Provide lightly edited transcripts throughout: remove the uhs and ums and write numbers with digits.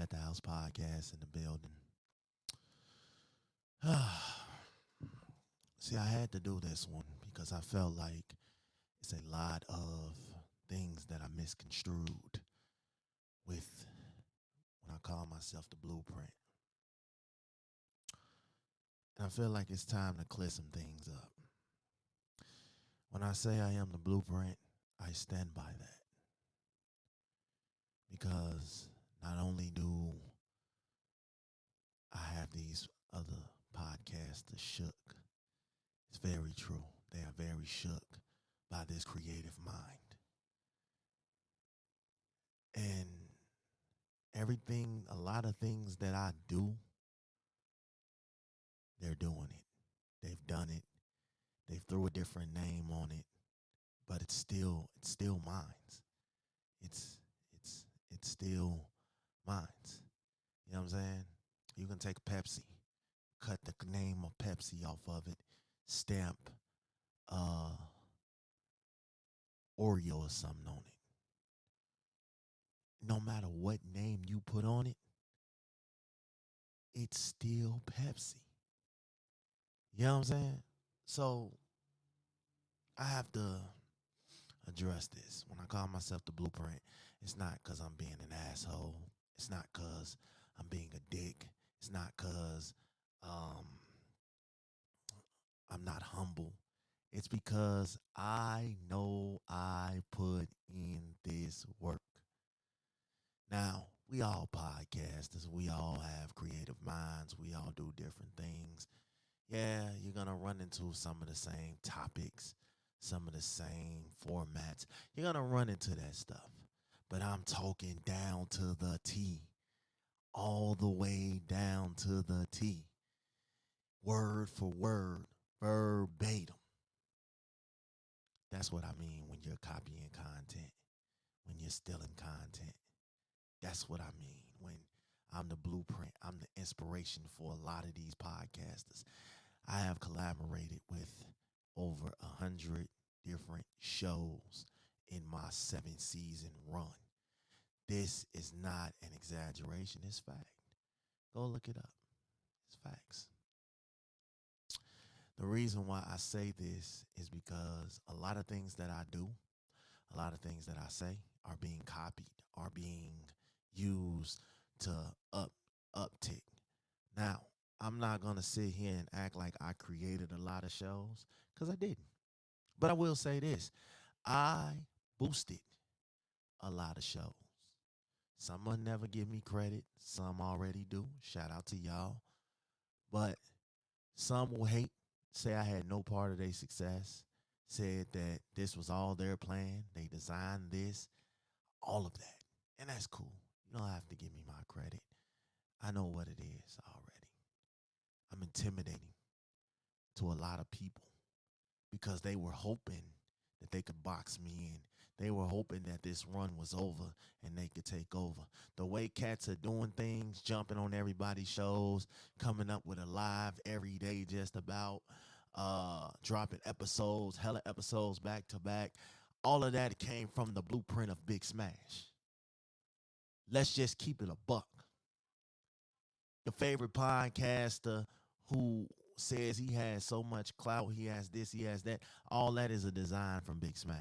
Bet the House podcast in the building. See, I had to do this one because I felt like it's a lot of things that I misconstrued with when I call myself the blueprint. And I feel like it's time to clear some things up. When I say I am the blueprint, I stand by that because not only do I have these other podcasters shook, it's very true. They are very shook by this creative mind. And everything, a lot of things that I do, they're doing it. They've done it. They threw a different name on it, but it's still mine. It's it's it's still mine. You know what I'm saying? You can take Pepsi, cut the name of Pepsi off of it, stamp uh Oreo or something on it. No matter what name you put on it, it's still Pepsi. You know what I'm saying? So I have to address this. When I call myself the blueprint, it's not because I'm being an asshole. It's not because I'm being a dick. It's not because um, I'm not humble. It's because I know I put in this work. Now, we all podcasters. We all have creative minds. We all do different things. Yeah, you're going to run into some of the same topics, some of the same formats. You're going to run into that stuff. But I'm talking down to the T, all the way down to the T, word for word, verbatim. That's what I mean when you're copying content, when you're stealing content. That's what I mean when I'm the blueprint, I'm the inspiration for a lot of these podcasters. I have collaborated with over 100 different shows in my 7 season run. This is not an exaggeration, it's fact. Go look it up. It's facts. The reason why I say this is because a lot of things that I do, a lot of things that I say are being copied, are being used to uptick. Now, I'm not gonna sit here and act like I created a lot of shows because I didn't. But I will say this: I boosted a lot of shows. Some will never give me credit. Some already do. Shout out to y'all. But some will hate, say I had no part of their success, said that this was all their plan. They designed this, all of that. And that's cool. You don't have to give me my credit. I know what it is already. I'm intimidating to a lot of people because they were hoping that they could box me in. They were hoping that this run was over and they could take over. The way cats are doing things, jumping on everybody's shows, coming up with a live every day, just about dropping episodes, hella episodes back to back. All of that came from the blueprint of Big Smash. Let's just keep it a buck. Your favorite podcaster who says he has so much clout, he has this, he has that. All that is a design from Big Smash.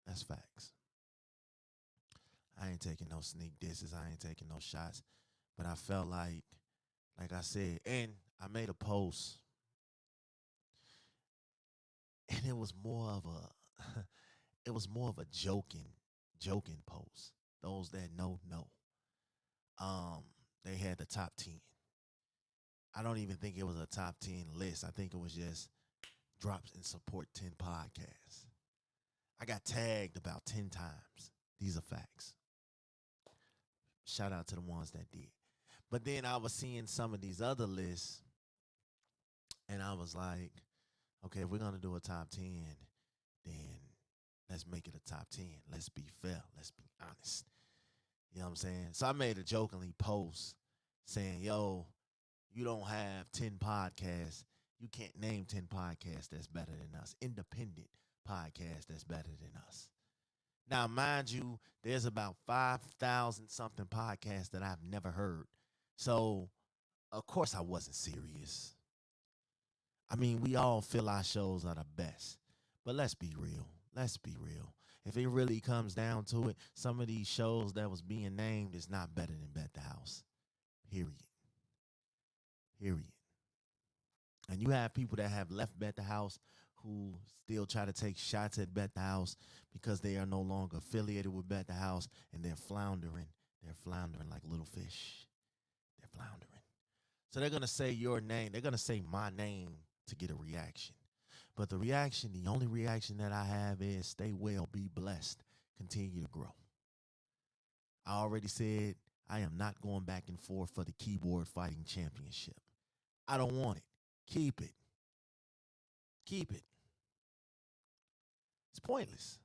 That's facts. I ain't taking no sneak disses. I ain't taking no shots. But I felt like I said, and I made a post, and it was more of a, it was more of a joking post. Those that know. Um, they had the top 10. I don't even think it was a top 10 list. I think it was just drops and support 10 podcasts. I got tagged about 10 times. These are facts. Shout out to the ones that did. But then I was seeing some of these other lists, and I was like, okay, if we're going to do a top 10, then let's make it a top 10. Let's be fair. Let's be honest. You know what I'm saying? So I made a jokingly post saying, yo, you don't have 10 podcasts. You can't name 10 podcasts that's better than us. Independent podcasts that's better than us. Now, mind you, there's about 5,000 something podcasts that I've never heard. So, of course, I wasn't serious. I mean, we all feel our shows are the best. But let's be real. Let's be real. If it really comes down to it, some of these shows that was being named is not better than Bet the House. Period. Period. And you have people that have left Bet the House who still try to take shots at Bet the House because they are no longer affiliated with Bet the House and they're floundering. They're floundering like little fish. They're floundering. So they're going to say your name. They're going to say my name to get a reaction. But the reaction, the only reaction that I have is stay well, be blessed, continue to grow. I already said I am not going back and forth for the keyboard fighting championship. I don't want it. Keep it. Keep it. It's pointless.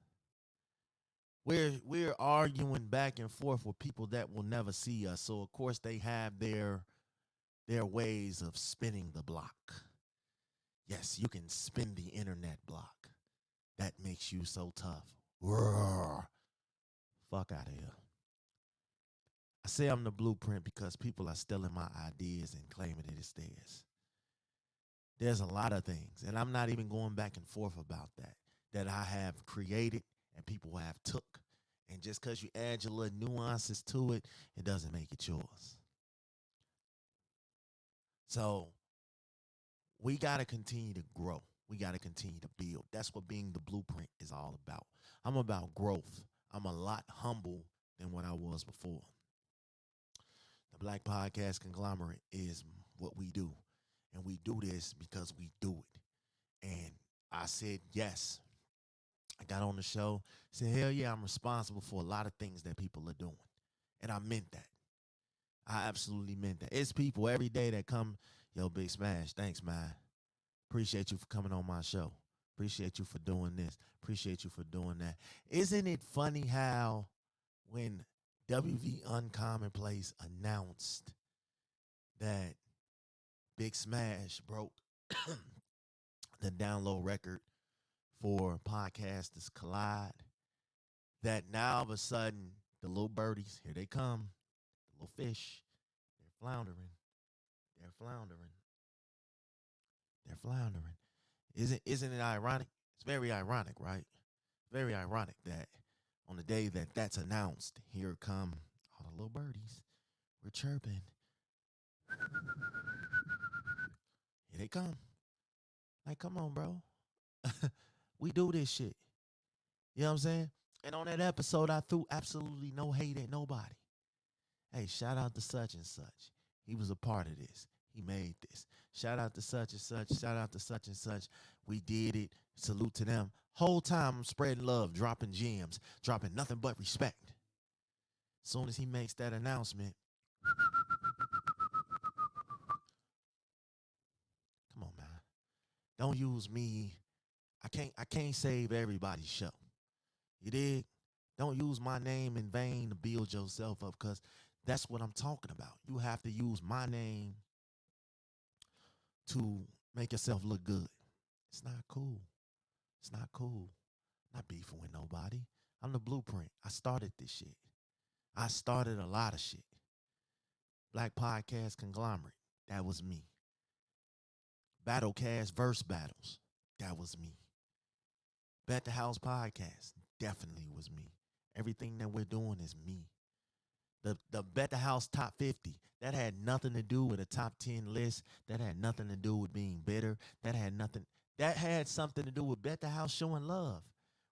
We're arguing back and forth with people that will never see us. So of course they have their ways of spinning the block. Yes, you can spin the internet block. That makes you so tough. Roar. Fuck out of here. I say I'm the blueprint because people are stealing my ideas and claiming it is theirs. There's a lot of things, and I'm not even going back and forth about that I have created and people have took. And just because you add your little nuances to it, it doesn't make it yours. So we got to continue to grow. We got to continue to build. That's what being the blueprint is all about. I'm about growth. I'm a lot humble than what I was before. The Black Podcast Conglomerate is what we do. And we do this because we do it. And I said yes. I got on the show, said, hell yeah, I'm responsible for a lot of things that people are doing. And I meant that. I absolutely meant that. It's people every day that come, yo, Big Smash, thanks, man. Appreciate you for coming on my show. Appreciate you for doing this. Appreciate you for doing that. Isn't it funny how when WV Uncommonplace announced that Big Smash broke the download record for Podcasters Collide, that now all of a sudden the little birdies, here they come, the little fish, they're floundering, they're floundering, they're floundering. Isn't it ironic? It's very ironic, right? Very ironic that on the day that that's announced, here come all the little birdies. We're chirping. Here they come. Like, come on, bro. We do this shit. You know what I'm saying? And on that episode, I threw absolutely no hate at nobody. Hey, shout out to such and such. He was a part of this. He made this. Shout out to such and such. Shout out to such and such. We did it. Salute to them. Whole time I'm spreading love, dropping gems, dropping nothing but respect. As soon as he makes that announcement, come on, man. Don't use me. I can't save everybody's show. You dig? Don't use my name in vain to build yourself up because that's what I'm talking about. You have to use my name to make yourself look good. It's not cool. It's not cool. Not beefing with nobody. I'm the blueprint. I started this shit. I started a lot of shit. Black Podcast Conglomerate. That was me. Battlecast Verse Battles. That was me. Bet the House Podcast. Definitely was me. Everything that we're doing is me. The Bet the House Top 50, that had nothing to do with a top 10 list. That had nothing to do with being bitter. That had something to do with Bet the House showing love.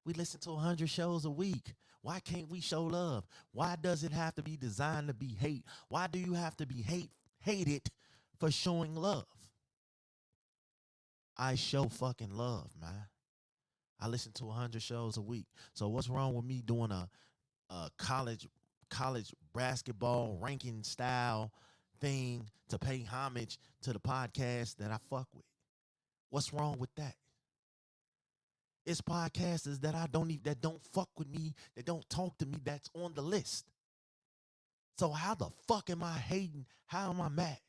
We listen to 100 shows a week. Why can't we show love? Why does it have to be designed to be hate? Why do you have to be hated for showing love? I show fucking love, man. I listen to 100 shows a week. So what's wrong with me doing a college basketball ranking style thing to pay homage to the podcast that I fuck with? What's wrong with that? It's podcasters that that don't fuck with me, that don't talk to me, that's on the list. So how the fuck am I hating? How am I mad?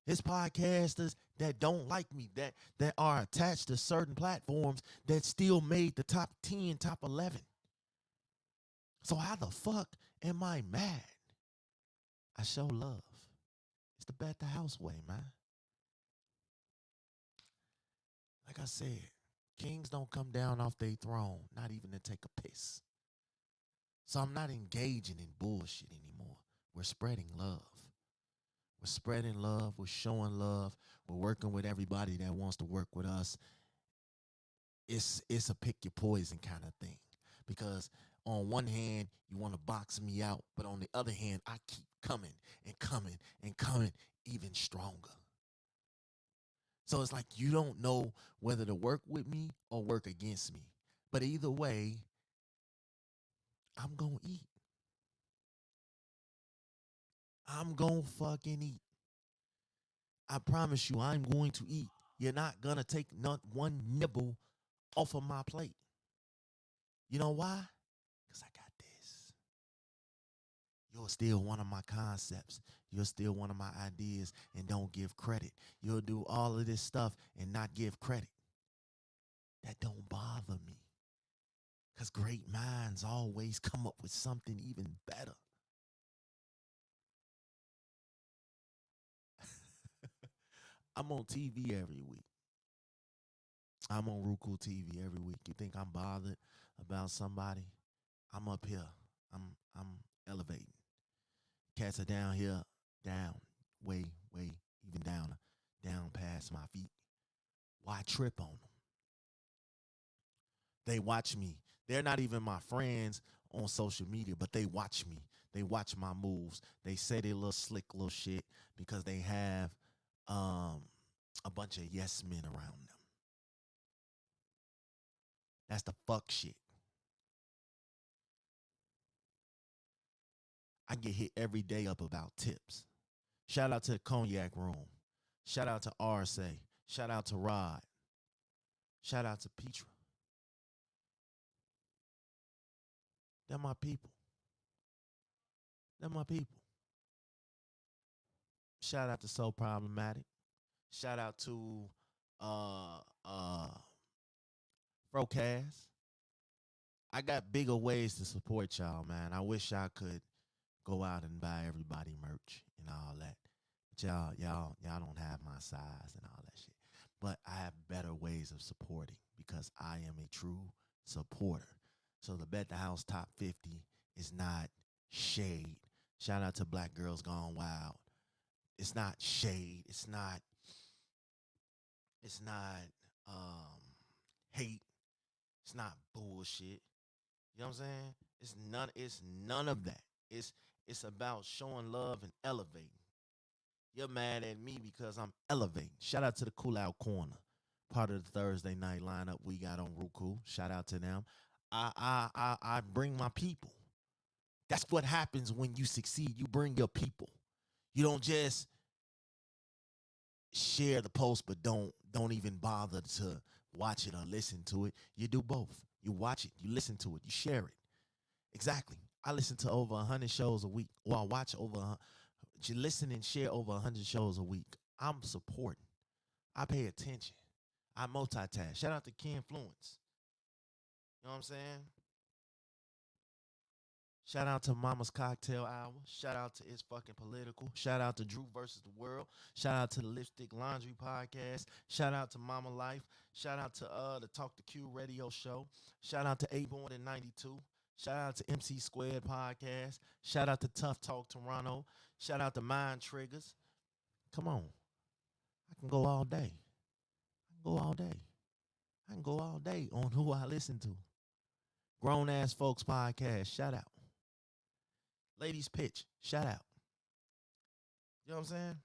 It's podcasters that don't like me, that are attached to certain platforms that still made the top 10, top 11. So how the fuck am I mad? I show love. It's the Bet the House way, man. Like I said, kings don't come down off their throne, not even to take a piss. So I'm not engaging in bullshit anymore. We're spreading love. We're spreading love. We're showing love. We're working with everybody that wants to work with us. It's a pick your poison kind of thing. Because on one hand, you want to box me out, but on the other hand, I keep coming and coming and coming even stronger. So it's like you don't know whether to work with me or work against me. But either way, I'm going to eat. I'm going to fucking eat. I promise you, I'm going to eat. You're not going to take not one nibble off of my plate. You know why? Because I got this. You're still one of my concepts. You're still one of my ideas and don't give credit. You'll do all of this stuff and not give credit. That don't bother me. Because great minds always come up with something even better. I'm on TV every week. I'm on Roku TV every week. You think I'm bothered about somebody? I'm up here. I'm elevating. Cats are down here, down, way, way, even down past my feet. Why trip on them? They watch me. They're not even my friends on social media, but they watch me. They watch my moves. They say they little slick little shit because they have um, a bunch of yes men around them. That's the fuck shit. I get hit every day up about tips. Shout out to the Cognac Room. Shout out to RSA. Shout out to Rod. Shout out to Petra. They're my people. They're my people. Shout out to So Problematic. Shout out to uh uh Frocast. I got bigger ways to support y'all, man. I wish I could go out and buy everybody merch and all that. But y'all don't have my size and all that shit. But I have better ways of supporting because I am a true supporter. So the Bet the House Top 50 is not shade. Shout out to Black Girls Gone Wild. It's not shade. It's not um hate. It's not bullshit. You know what I'm saying? It's none of that. It's about showing love and elevating. You're mad at me because I'm elevating. Shout out to the Cool Out Corner, part of the Thursday night lineup we got on Roku. Shout out to them. I bring my people. That's what happens when you succeed. You bring your people. You don't just share the post, but don't even bother to watch it or listen to it. You do both. You watch it, you listen to it, you share it. Exactly. I listen to over 100 shows a week. Or I watch you listen and share over 100 shows a week. I'm supporting. I pay attention. I multitask. Shout out to Ken Fluence. You know what I'm saying? Shout out to Mama's Cocktail Hour. Shout out to It's Fucking Political. Shout out to Drew versus the World. Shout out to the Lipstick Laundry Podcast. Shout out to Mama Life. Shout out to the Talk to Q radio show. Shout out to A Born in 92. Shout out to MC Squared Podcast. Shout out to Tough Talk Toronto. Shout out to Mind Triggers. Come on. I can go all day. I can go all day. I can go all day on who I listen to. Grown Ass Folks Podcast. Shout out. Ladies Pitch. Shout out. You know what I'm saying?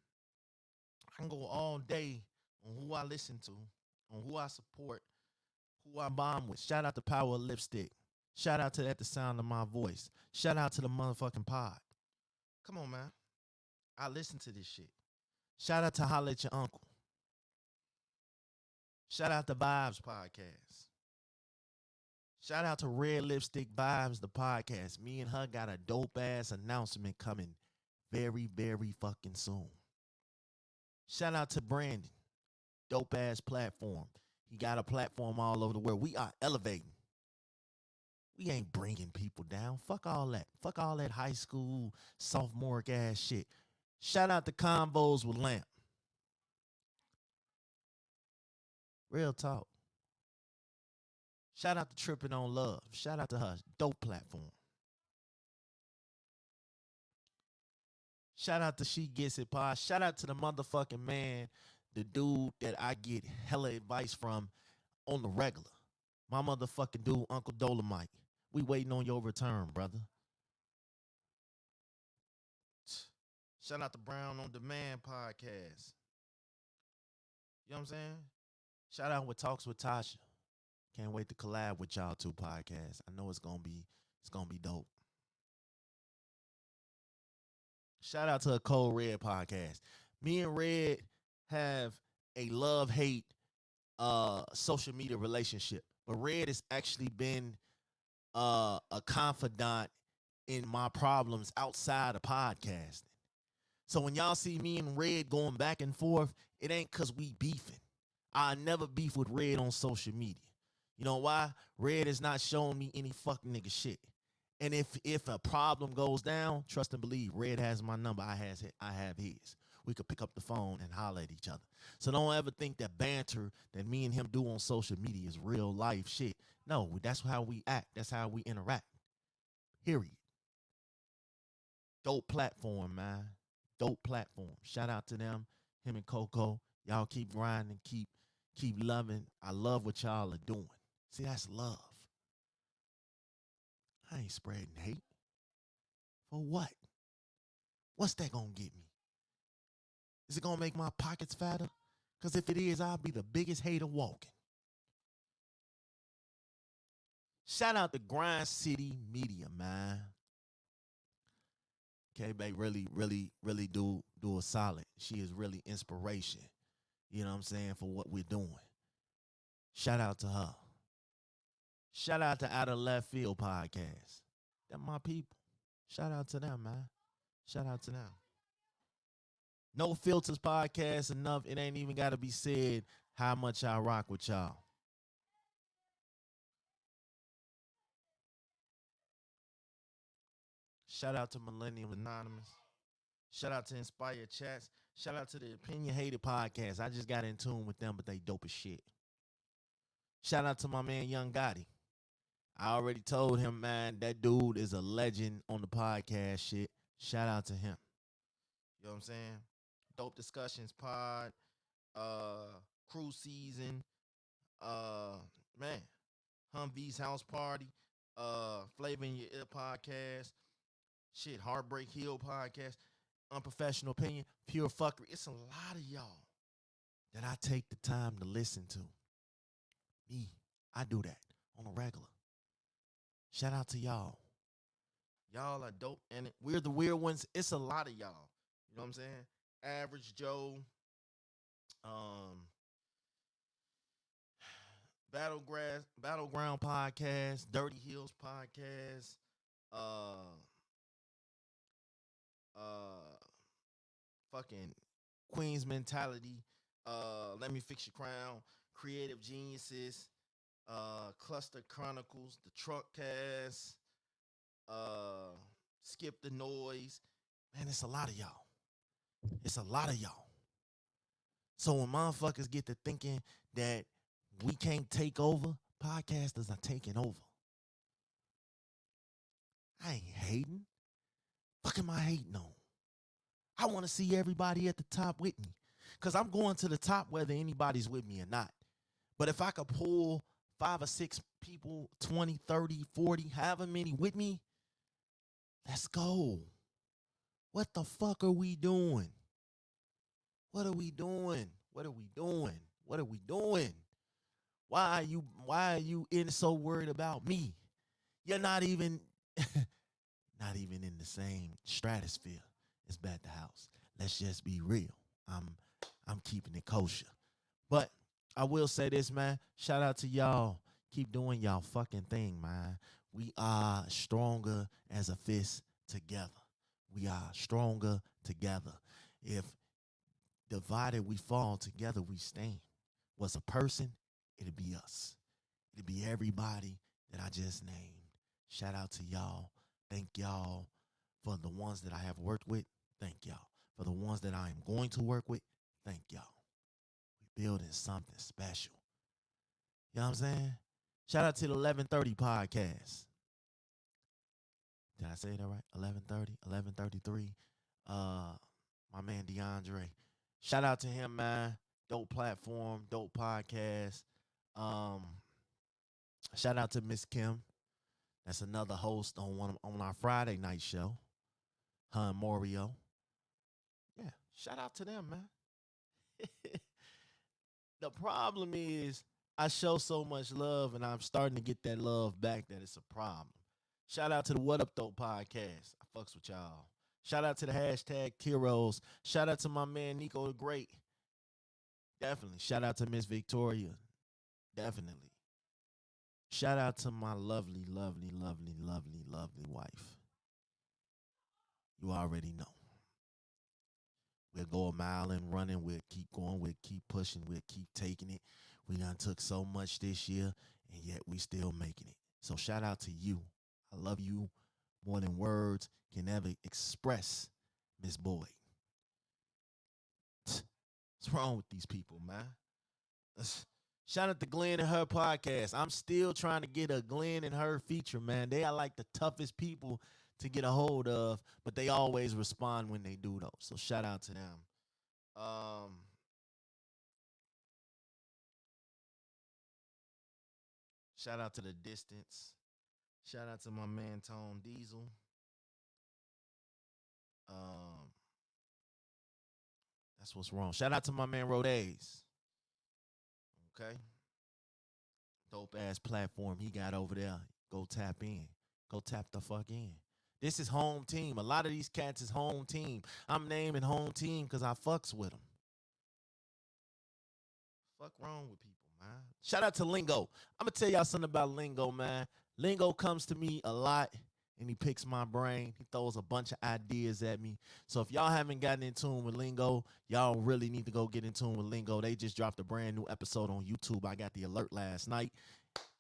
I can go all day on who I listen to, on who I support, who I bomb with. Shout out to Power Lipstick. Shout out to At the Sound of My Voice. Shout out to the motherfucking pod. Come on, man. I listen to this shit. Shout out to Holla at Your Uncle. Shout out to Vibes Podcast. Shout out to Red Lipstick Vibes, the podcast. Me and her got a dope ass announcement coming very, very fucking soon. Shout out to Brandon. Dope ass platform. He got a platform all over the world. We are elevating. We ain't bringing people down. Fuck all that. Fuck all that high school sophomore ass shit. Shout out to Combos with Lamp. Real talk. Shout out to Tripping on Love. Shout out to her. Dope platform. Shout out to She Gets It Pod. Shout out to the motherfucking man, the dude that I get hella advice from on the regular. My motherfucking dude, Uncle Dolomite. We waiting on your return, brother. Shout out to Brown on Demand podcast. You know what I'm saying? Shout out with Talks with Tasha. Can't wait to collab with y'all two podcasts. I know it's gonna be dope. Shout out to a Cold Red podcast. Me and Red have a love hate social media relationship, but Red has actually been a confidant in my problems outside of podcasting. So when y'all see me and Red going back and forth, it ain't cause we beefing. I never beef with Red on social media. You know why? Red is not showing me any fuck nigga shit. And if a problem goes down, trust and believe, Red has my number. I have his. We could pick up the phone and holler at each other. So don't ever think that banter that me and him do on social media is real life shit. No, that's how we act. That's how we interact. Period. Dope platform, man. Dope platform. Shout out to them, him and Coco. Y'all keep grinding, keep loving. I love what y'all are doing. See, that's love. I ain't spreading hate. For what? What's that gonna get me? Is it gonna make my pockets fatter? Because if it is, I'll be the biggest hater walking. Shout out to Grind City Media, man. K-Bay really do a solid. She is really inspiration. You know what I'm saying, for what we're doing. Shout out to her. Shout out to Out of Left Field podcast. They're my people. Shout out to them, man. Shout out to them. No Filters podcast enough. It ain't even got to be said how much I rock with y'all. Shout out to Millennium Anonymous. Shout out to Inspired Chats. Shout out to the Opinion Hated podcast. I just got in tune with them, but they dope as shit. Shout out to my man Young Gotti. I already told him, man, that dude is a legend on the podcast shit. Shout out to him. You know what I'm saying? Dope Discussions pod, cruise season, uh, man, Humvee's house party, Flavor in Your Ear podcast, shit, Heartbreak Hill podcast, Unprofessional Opinion, Pure Fuckery. It's a lot of y'all that I take the time to listen to. Me, I do that on a regular. Shout out to y'all. Y'all are dope, and we're the weird ones. It's a lot of y'all. You know what I'm saying? Average Joe, um, Battleground podcast, Dirty Hills podcast, uh, uh, fucking Queen's Mentality, Let Me Fix Your Crown, Creative Geniuses, Cluster Chronicles, The Truck Cast, uh, Skip the Noise. Man, it's a lot of y'all. It's a lot of y'all. So when motherfuckers get to thinking that we can't take over, podcasters are taking over. I ain't hating. Fuck am I hating on? I want to see everybody at the top with me. Because I'm going to the top whether anybody's with me or not. But if I could pull 5 or 6 people, 20, 30, 40, however many with me, let's go. What the fuck are we doing? What are we doing? What are we doing? What are we doing? Why are you in so worried about me? You're not even not even in the same stratosphere as Bat the House. Let's just be real. I'm keeping it kosher. But I will say this, man. Shout out to y'all. Keep doing y'all fucking thing, man. We are stronger as a fist together. We are stronger together. If divided we fall, together we stand. Was a person, it'd be us. It'd be everybody that I just named. Shout out to y'all. Thank y'all for the ones that I have worked with. Thank y'all. For the ones that I am going to work with, thank y'all. We building something special. You know what I'm saying? Shout out to the 1130 podcast. Did I say that right? 1130, 1133. My man DeAndre. Shout out to him, man. Dope platform, dope podcast. Um, Shout out to Miss Kim. That's another host on our Friday night show. Her and Morio. Yeah, shout out to them, man. The problem is I show so much love and I'm starting to get that love back that it's a problem. Shout out to the What Up Though podcast. I fucks with y'all. Shout out to the hashtag Heroes. Shout out to my man Nico the Great. Definitely. Shout out to Miss Victoria. Definitely. Shout out to my lovely, lovely, lovely, lovely, lovely wife. You already know. We'll go a mile and running. We'll keep going. We'll keep pushing. We'll keep taking it. We done took so much this year, and yet we still making it. So shout out to you. I love you more than words can ever express, Miss Boyd. What's wrong with these people, man? Shout out to Glenn and her podcast. I'm still trying to get a Glenn and her feature, man. They are like the toughest people to get a hold of, but they always respond when they do, though. So shout out to them. Um, Shout out to the distance. Shout out to my man Tone Diesel. Um, that's what's wrong. Shout out to my man Rodays. Okay. Dope ass platform he got over there. Go tap in. Go tap the fuck in. This is home team. A lot of these cats is home team. I'm naming home team because I fucks with them. Fuck wrong with people, man. Shout out to Lingo. I'm gonna tell y'all something about Lingo, man. Lingo comes to me a lot and he picks my brain. He throws a bunch of ideas at me. So if y'all haven't gotten in tune with Lingo, y'all really need to go get in tune with Lingo. They just dropped a brand new episode on YouTube. I got the alert last night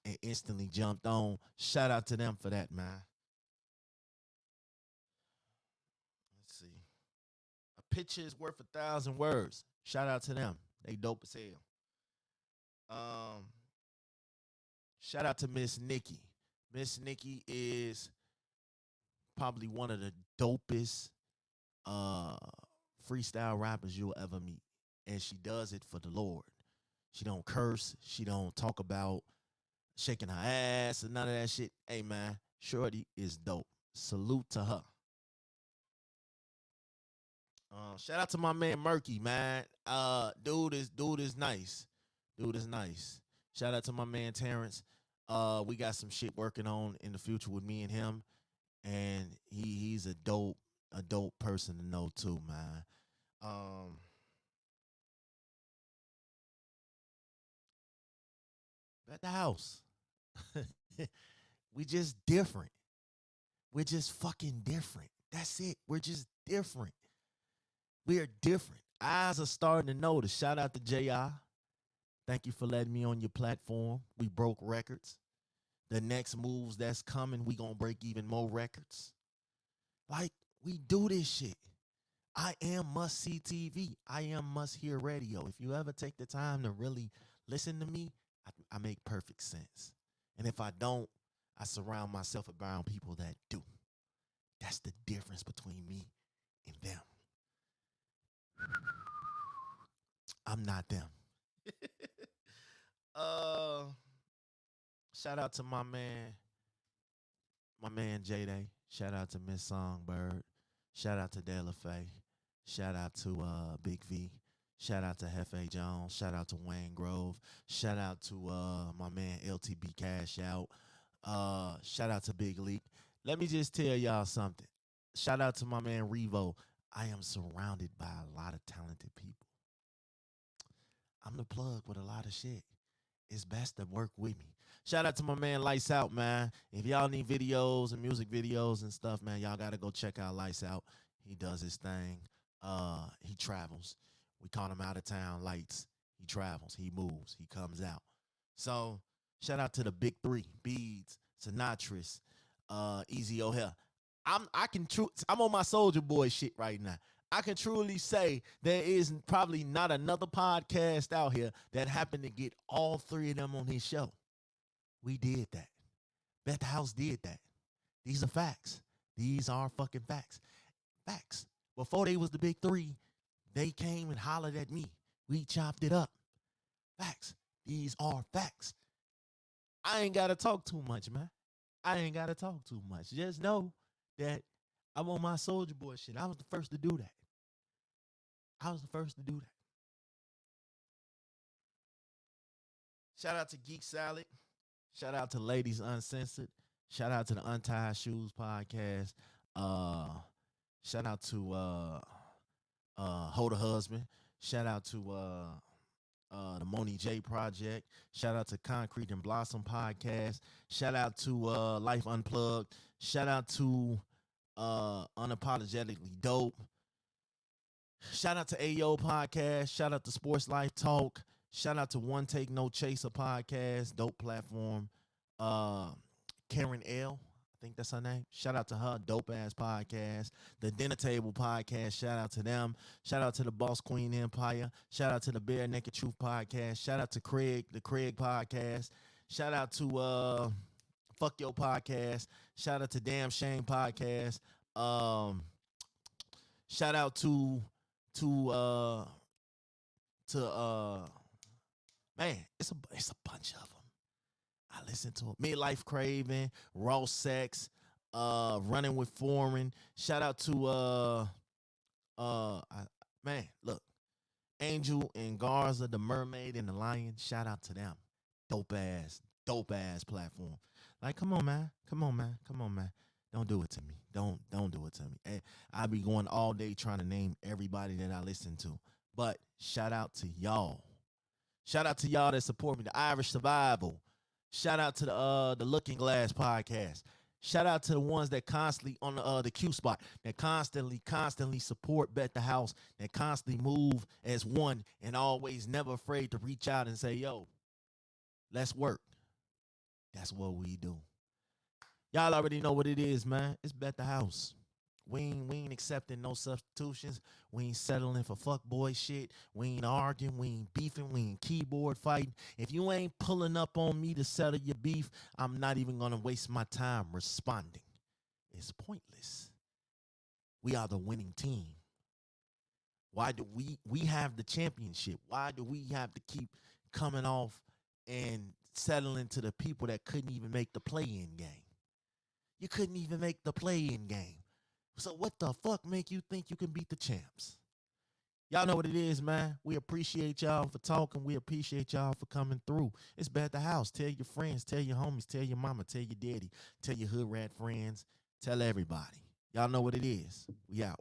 and instantly jumped on. Shout out to them for that, man. Let's see. A picture is worth 1,000 words. Shout out to them. They dope as hell. Um, Shout out to Miss Nikki. Miss Nikki is probably one of the dopest uh freestyle rappers you'll ever meet. And she does it for the Lord. She don't curse. She don't talk about shaking her ass and none of that shit. Hey man, Shorty is dope. Salute to her. Shout out to my man Murky, man. Dude is nice. Dude is nice. Shout out to my man Terrence. We got some shit working on in the future with me and him, and he's a dope person to know too, man. Um, at the house, we just different. We're just fucking different. That's it. We're just different. We are different. Eyes are starting to notice. Shout out to Ji. Thank you for letting me on your platform. We broke records. The next moves that's coming, we gonna break even more records. Like we do this shit. I am must see TV. I am must hear radio. If you ever take the time to really listen to me, I make perfect sense. And if I don't, I surround myself around people that do. That's the difference between me and them. I'm not them. uh, Shout out to my man J Day. Shout out to Miss Songbird. Shout out to Della Faye. Shout out to Big V. Shout out to Hefe Jones. Shout out to Wayne Grove. Shout out to my man LTB Cash Out. Shout out to Big Leak. Let me just tell y'all something. Shout out to my man Revo. I am surrounded by a lot of talented people. I'm the plug with a lot of shit. It's best to work with me. Shout out to my man Lights Out, man. If y'all need videos and music videos and stuff, man, y'all gotta go check out Lights Out. He does his thing. He travels. We call him out of town lights. He travels. He moves. He comes out. So shout out to the big three: Beads, Sinatris, Easy O'Hare. I'm on my Soldier Boy shit right now. I can truly say there is probably not another podcast out here that happened to get all three of them on his show. We did that. Bet the House did that. These are facts. These are fucking facts. Facts. Before they was the big three, they came and hollered at me. We chopped it up. Facts. These are facts. I ain't gotta talk too much, man. I ain't gotta talk too much. Just know that I'm on my Soldier Boy shit. I was the first to do that. I was the first to do that. Shout out to Geek Salad. Shout out to Ladies Uncensored. Shout out to the Untied Shoes podcast. Uh, shout out to Hold a Husband. Shout out to the Moni J Project. Shout out to Concrete and Blossom podcast. Shout out to Life Unplugged. Shout out to Unapologetically Dope. Shout out to AO podcast. Shout out to Sports Life Talk. Shout out to One Take No Chaser podcast. Dope platform. Karen L. I think that's her name. Shout out to her. Dope ass podcast. The Dinner Table podcast. Shout out to them. Shout out to the Boss Queen Empire. Shout out to the Bare Naked Truth podcast. Shout out to Craig, the Craig podcast. Shout out to Fuck Your podcast. Shout out to Damn Shame podcast. Shout out to uh man, it's a bunch of them. I listen to them. Midlife Craving, Raw Sex, Running with Foreign. Shout out to man, look, Angel and Garza, the Mermaid and the Lion. Shout out to them. Dope ass platform. Like, come on, man. Come on, man. Come on, man. Don't do it to me. Don't do it to me. Hey, I be going all day trying to name everybody that I listen to. But shout out to y'all. Shout out to y'all that support me. The Irish Survival. Shout out to the Looking Glass podcast. Shout out to the ones that constantly on the Q spot, that constantly support Bet the House, that constantly move as one and always never afraid to reach out and say, yo, let's work. That's what we do. Y'all already know what it is, man. It's Bet the House. We ain't accepting no substitutions. We ain't settling for fuckboy shit. We ain't arguing. We ain't beefing. We ain't keyboard fighting. If you ain't pulling up on me to settle your beef, I'm not even going to waste my time responding. It's pointless. We are the winning team. Why do we have the championship? Why do we have to keep coming off and settling to the people that couldn't even make the play-in game? You couldn't even make the play-in game. So what the fuck make you think you can beat the champs? Y'all know what it is, man. We appreciate y'all for talking. We appreciate y'all for coming through. It's Bet the House. Tell your friends, tell your homies, tell your mama, tell your daddy, tell your hood rat friends, tell everybody. Y'all know what it is. We out.